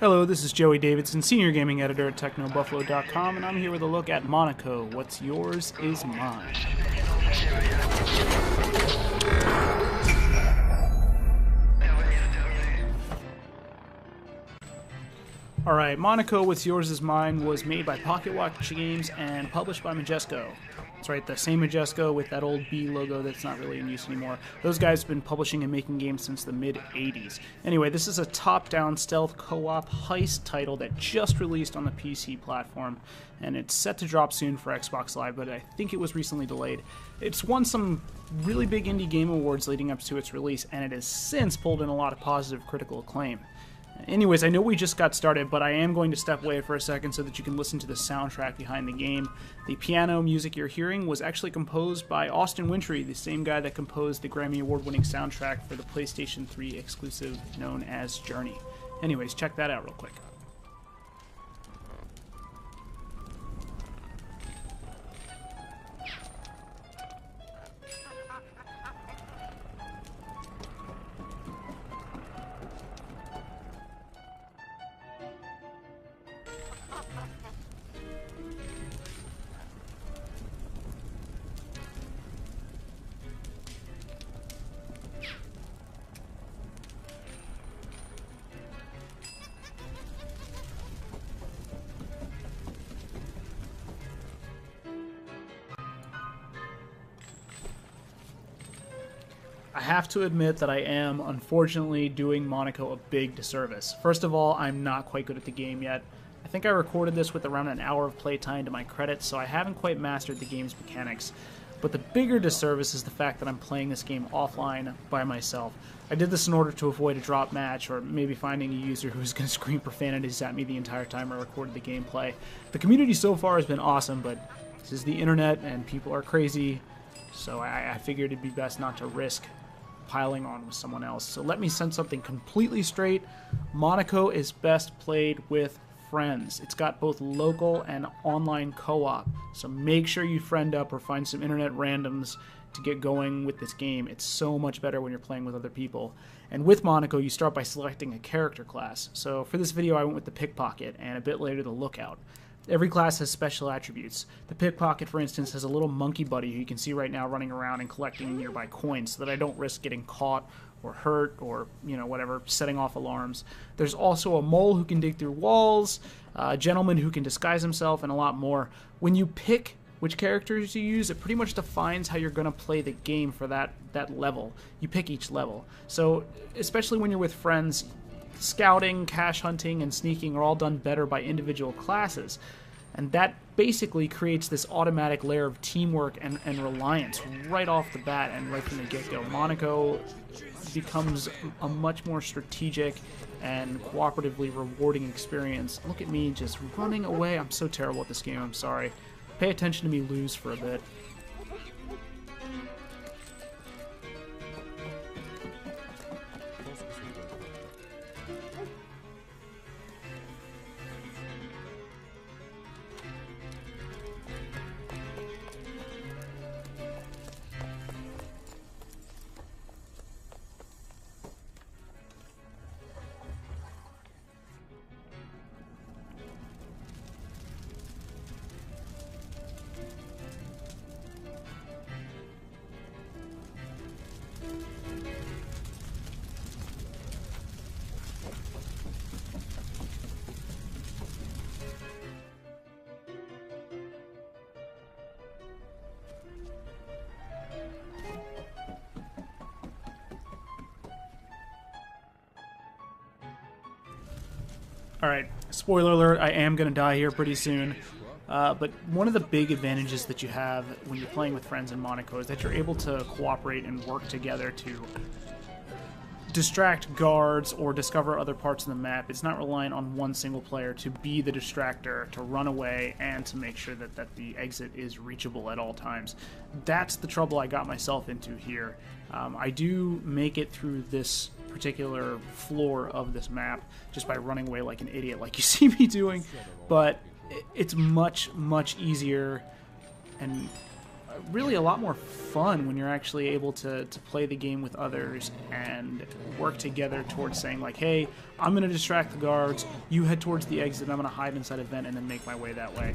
Hello, this is Joey Davidson, Senior Gaming Editor at TechnoBuffalo.com, and I'm here with a look at Monaco. What's yours is mine. Alright, Monaco, What's Yours is Mine was made by Pocket Watch Games and published by Majesco. That's right, the same Majesco with that old B logo that's not really in use anymore. Those guys have been publishing and making games since the mid-'80s. Anyway, this is a top-down stealth co-op heist title that just released on the PC platform, and it's set to drop soon for Xbox Live, but I think it was recently delayed. It's won some really big indie game awards leading up to its release, and it has since pulled in a lot of positive critical acclaim. Anyways, I know we just got started, but I am going to step away for a second so that you can listen to the soundtrack behind the game. The piano music you're hearing was actually composed by Austin Wintory, the same guy that composed the Grammy Award-winning soundtrack for the PlayStation 3 exclusive known as Journey. Anyways, check that out real quick. I have to admit that I am, unfortunately, doing Monaco a big disservice. First of all, I'm not quite good at the game yet. I think I recorded this with around an hour of playtime to my credit, so I haven't quite mastered the game's mechanics. But the bigger disservice is the fact that I'm playing this game offline by myself. I did this in order to avoid a drop match, or maybe finding a user who's going to scream profanities at me the entire time I recorded the gameplay. The community so far has been awesome, but this is the internet and people are crazy, so I figured it'd be best not to risk piling on with someone else. So let me set something completely straight. Monaco is best played with friends. It's got both local and online co-op, so make sure you friend up or find some internet randoms to get going with this game. It's so much better when you're playing with other people. And with Monaco, you start by selecting a character class. So for this video, I went with the Pickpocket, and a bit later the Lookout. Every class has special attributes. The Pickpocket, for instance, has a little monkey buddy who you can see right now running around and collecting nearby coins so that I don't risk getting caught or hurt or, whatever, setting off alarms. There's also a mole who can dig through walls, a gentleman who can disguise himself, and a lot more. When you pick which characters you use, it pretty much defines how you're going to play the game for that level. You pick each level. So, especially when you're with friends, scouting, cache hunting, and sneaking are all done better by individual classes. And that basically creates this automatic layer of teamwork and reliance right off the bat and right from the get-go. Monaco becomes a much more strategic and cooperatively rewarding experience. Look at me just running away. I'm so terrible at this game, I'm sorry. Pay attention to me lose for a bit. Alright, spoiler alert, I am going to die here pretty soon. But one of the big advantages that you have when you're playing with friends in Monaco is that you're able to cooperate and work together to distract guards or discover other parts of the map. It's not reliant on one single player to be the distractor, to run away, and to make sure that the exit is reachable at all times. That's the trouble I got myself into here. I do make it through this particular floor of this map just by running away like an idiot like you see me doing, but it's much easier and really a lot more fun when you're actually able to play the game with others and work together towards saying like, hey, I'm going to distract the guards, you head towards the exit, I'm going to hide inside a vent and then make my way that way.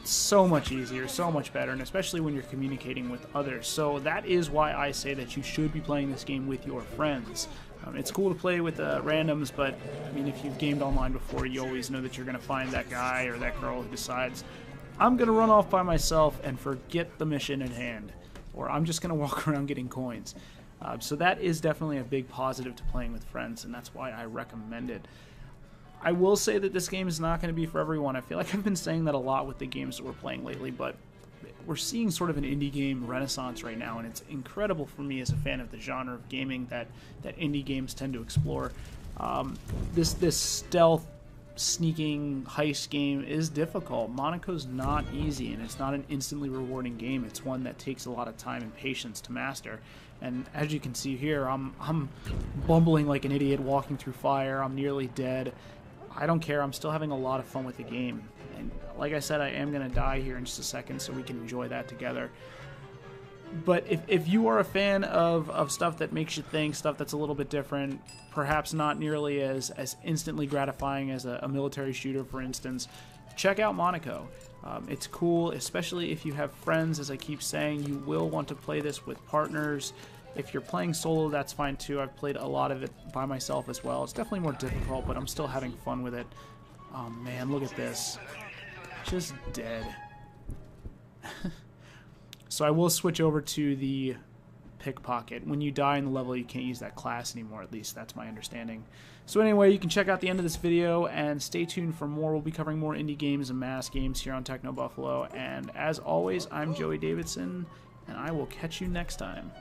So much easier, so much better, and especially when you're communicating with others. So that is why I say that you should be playing this game with your friends. It's cool to play with randoms, but I mean, if you've gamed online before, you always know that you're going to find that guy or that girl who decides, I'm going to run off by myself and forget the mission at hand, or I'm just going to walk around getting coins. So that is definitely a big positive to playing with friends, and that's why I recommend it. I will say that this game is not going to be for everyone. I feel like I've been saying that a lot with the games that we're playing lately, but we're seeing sort of an indie game renaissance right now, and it's incredible for me as a fan of the genre of gaming that indie games tend to explore. This stealth, sneaking heist game is difficult. Monaco's not easy, and it's not an instantly rewarding game. It's one that takes a lot of time and patience to master. And as you can see here, I'm bumbling like an idiot walking through fire. I'm nearly dead. I don't care. I'm still having a lot of fun with the game. And like I said, I am going to die here in just a second so we can enjoy that together. But if you are a fan of stuff that makes you think, stuff that's a little bit different, perhaps not nearly as instantly gratifying as a military shooter, for instance, check out Monaco. It's cool, especially if you have friends. As I keep saying, you will want to play this with partners. If you're playing solo, that's fine too. I've played a lot of it by myself as well. It's definitely more difficult, but I'm still having fun with it. Oh man, look at this. Just dead. So I will switch over to the pickpocket. When you die in the level, you can't use that class anymore, at least that's my understanding. So anyway, you can check out the end of this video and stay tuned for more. We'll be covering more indie games and mass games here on Techno Buffalo. And as always, I'm Joey Davidson, and I will catch you next time.